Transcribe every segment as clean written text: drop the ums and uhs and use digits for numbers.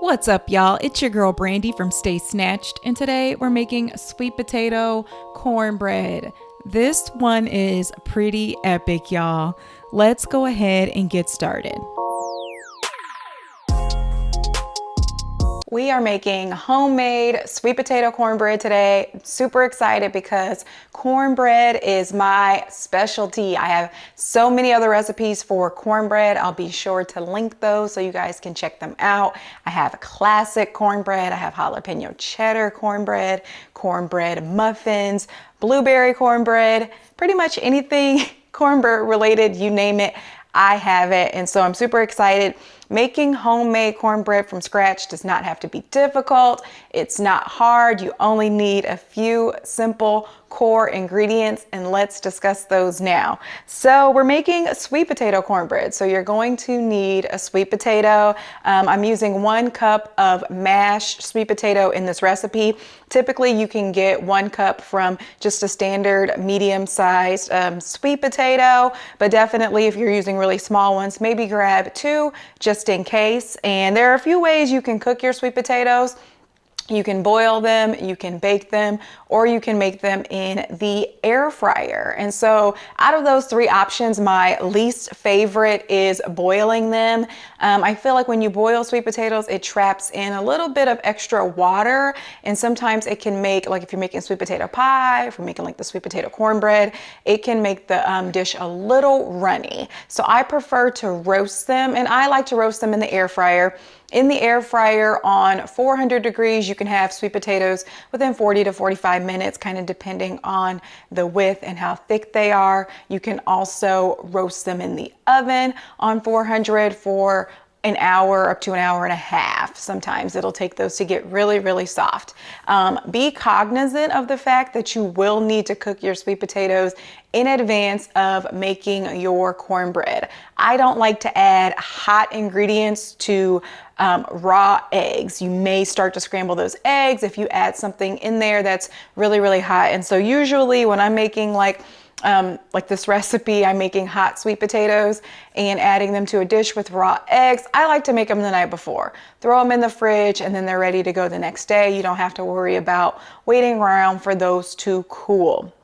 What's up, y'all? It's your girl Brandy from Stay Snatched, and today we're making sweet potato cornbread. This one is pretty epic, y'all. Let's go ahead and get started. We are making homemade sweet potato cornbread today. Super excited because cornbread is my specialty. I have so many other recipes for cornbread. I'll be sure to link those so you guys can check them out. I have classic cornbread. I have jalapeno cheddar cornbread, cornbread muffins, blueberry cornbread, pretty much anything cornbread related, you name it, I have it. And so I'm super excited. Making homemade cornbread from scratch does not have to be difficult. It's not hard. You only need a few simple core ingredients, and let's discuss those now. So we're making sweet potato cornbread. So you're going to need a sweet potato. I'm using 1 cup of mashed sweet potato in this recipe. Typically you can get 1 cup from just a standard medium-sized sweet potato, but definitely if you're using really small ones, maybe grab 2 just in case. And there are a few ways you can cook your sweet potatoes. You can boil them, you can bake them, or you can make them in the air fryer. And so out of those 3 options, my least favorite is boiling them. I feel like when you boil sweet potatoes, it traps in a little bit of extra water. And sometimes it can make, like if you're making sweet potato pie, if you're making like the sweet potato cornbread, it can make the dish a little runny. So I prefer to roast them, and I like to roast them in the air fryer. In the air fryer on 400 degrees, you can have sweet potatoes within 40 to 45 minutes, kind of depending on the width and how thick they are. You can also roast them in the oven on 400 for an hour up to an hour and a half. Sometimes it'll take those to get really, really soft. Be cognizant of the fact that you will need to cook your sweet potatoes in advance of making your cornbread. I don't like to add hot ingredients to raw eggs. You may start to scramble those eggs if you add something in there that's really, really hot. And so usually when I'm making like this recipe, I'm making hot sweet potatoes and adding them to a dish with raw eggs. I like to make them the night before. Throw them in the fridge and then they're ready to go the next day. You don't have to worry about waiting around for those to cool.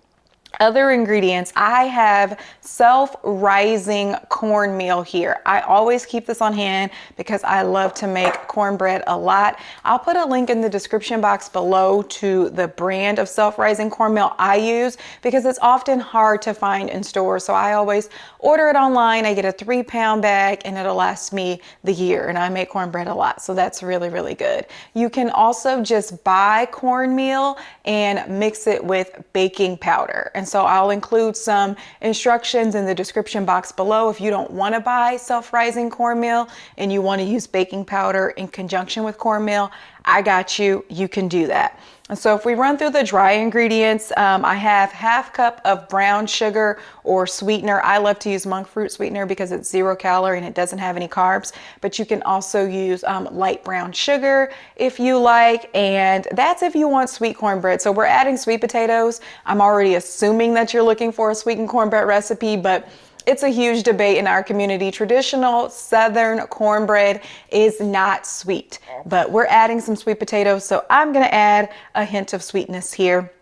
Other ingredients, I have self-rising cornmeal here. I always keep this on hand because I love to make cornbread a lot. I'll put a link in the description box below to the brand of self-rising cornmeal I use because it's often hard to find in stores. So I always order it online. I get a 3-pound bag and it'll last me the year, and I make cornbread a lot. So that's really, really good. You can also just buy cornmeal and mix it with baking powder. And so I'll include some instructions in the description box below. If you don't want to buy self-rising cornmeal and you want to use baking powder in conjunction with cornmeal, I got you. You can do that. And so if we run through the dry ingredients, I have 1/2 cup of brown sugar or sweetener. I love to use monk fruit sweetener because it's 0 calorie and it doesn't have any carbs, but you can also use light brown sugar if you like, and that's if you want sweet cornbread. So we're adding sweet potatoes. I'm already assuming that you're looking for a sweetened cornbread recipe, but it's a huge debate in our community. Traditional Southern cornbread is not sweet, but we're adding some sweet potatoes, so I'm gonna add a hint of sweetness here.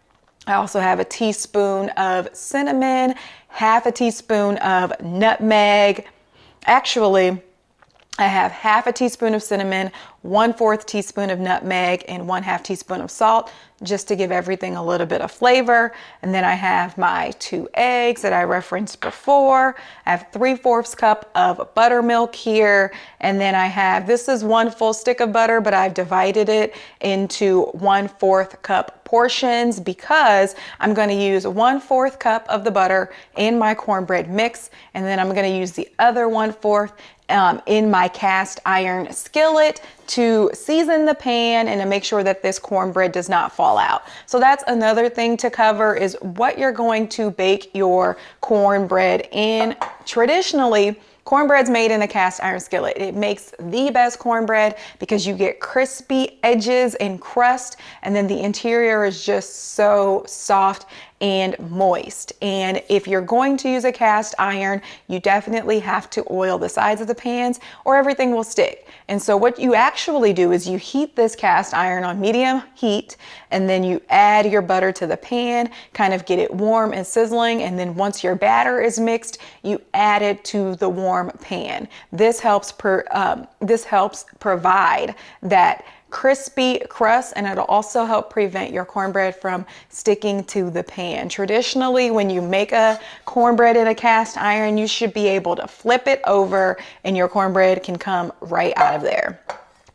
I also have a teaspoon of cinnamon, 1/2 teaspoon of nutmeg. Actually, I have 1/2 teaspoon of cinnamon, 1/4 teaspoon of nutmeg, and 1/2 teaspoon of salt, just to give everything a little bit of flavor. And then I have my 2 eggs that I referenced before. I have 3/4 cup of buttermilk here. And then I have, this is 1 full stick of butter, but I've divided it into 1/4 cup portions because I'm going to use 1/4 cup of the butter in my cornbread mix. And then I'm going to use the other 1/4 in my cast iron skillet to season the pan and to make sure that this cornbread does not fall out. So that's another thing to cover, is what you're going to bake your cornbread in. Traditionally, cornbread's made in a cast iron skillet. It makes the best cornbread because you get crispy edges and crust, and then the interior is just so soft and moist. And if you're going to use a cast iron, you definitely have to oil the sides of the pans or everything will stick. And so what you actually do is you heat this cast iron on medium heat, and then you add your butter to the pan, kind of get it warm and sizzling. And then once your batter is mixed, you add it to the warm pan. This helps provide that crispy crust, and it'll also help prevent your cornbread from sticking to the pan. Traditionally, when you make a cornbread in a cast iron, you should be able to flip it over and your cornbread can come right out of there.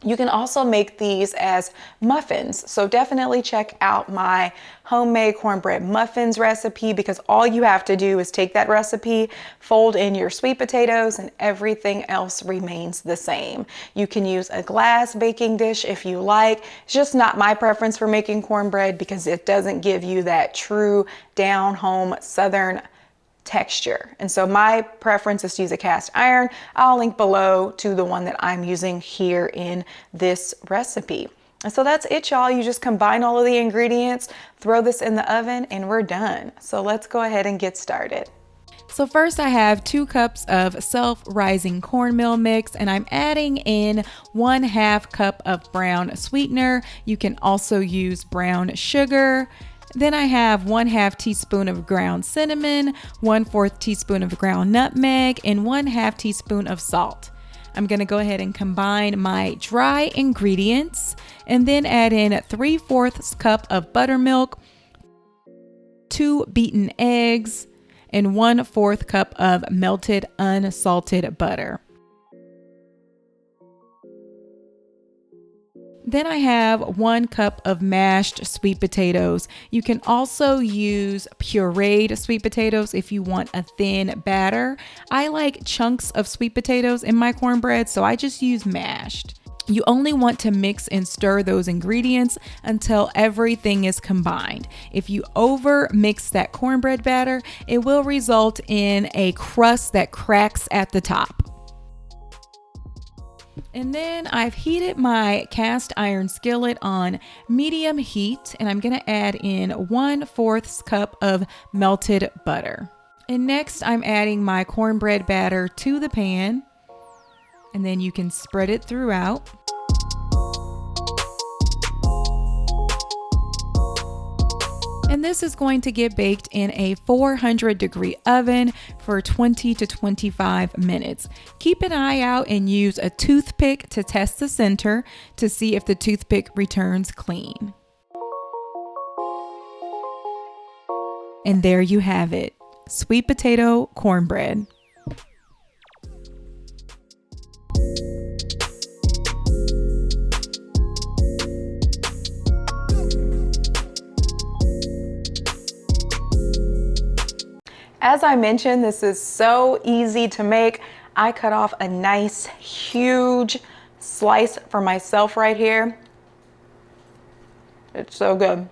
You can also make these as muffins. So definitely check out my homemade cornbread muffins recipe, because all you have to do is take that recipe, fold in your sweet potatoes, and everything else remains the same. You can use a glass baking dish if you like. It's just not my preference for making cornbread because it doesn't give you that true down home Southern texture. And so my preference is to use a cast iron. I'll link below to the one that I'm using here in this recipe. And so that's it, y'all. You just combine all of the ingredients, throw this in the oven, and we're done. So let's go ahead and get started. So first I have 2 cups of self-rising cornmeal mix, and I'm adding in 1/2 cup of brown sweetener. You can also use brown sugar. Then I have 1/2 teaspoon of ground cinnamon, 1/4 teaspoon of ground nutmeg, and 1/2 teaspoon of salt. I'm going to go ahead and combine my dry ingredients and then add in 3/4 cup of buttermilk, 2 beaten eggs, and 1/4 cup of melted unsalted butter. Then I have 1 cup of mashed sweet potatoes. You can also use pureed sweet potatoes if you want a thin batter. I like chunks of sweet potatoes in my cornbread, so I just use mashed. You only want to mix and stir those ingredients until everything is combined. If you over mix that cornbread batter, it will result in a crust that cracks at the top. And then I've heated my cast iron skillet on medium heat, and I'm going to add in 1/4 cup of melted butter. And next I'm adding my cornbread batter to the pan, and then you can spread it throughout. And this is going to get baked in a 400-degree oven for 20 to 25 minutes. Keep an eye out and use a toothpick to test the center to see if the toothpick returns clean. And there you have it, sweet potato cornbread. As I mentioned, this is so easy to make. I cut off a nice huge slice for myself right here. It's so good.